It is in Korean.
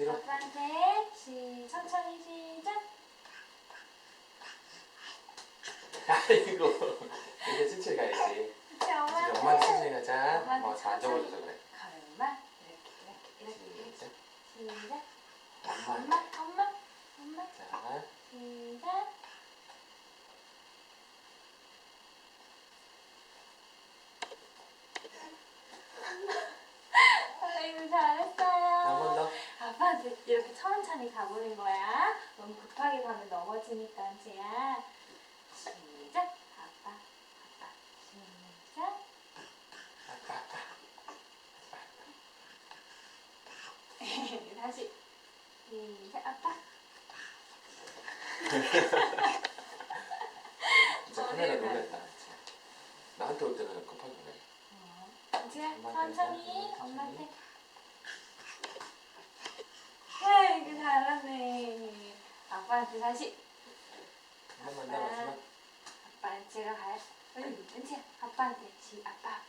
뒤로. 아빠한테 천천히 시작. 아이고. 이제 천천히 가야지. 그치, 엄마한테. 이제 엄마한테 천천히 가자. 엄마한테 뭐 잘 천천히. 앉아버려서 그래. 가만. 이렇게. 시작. 시작. 엄마. 엄마. 자. 시작. 아이고, 잘했어요. 한 번 더. 아빠한테 이렇게 천천히 가보는 거야. 너무 급하게 가면 넘어지니까, 쟤야. 시작. 아빠. 시작. 아빠. 다시. 시작. 아빠. 진짜 카메라 놀랬다. 나한테 올 때는 급하게 그래. 이제 엄마한테 천천히 인사, 엄마한테. 아이고, 잘하네. 아빠한테 다시. 한 번만 더 마지막. 아빠는 제가 가요. 은지야, 아빠한테 아빠.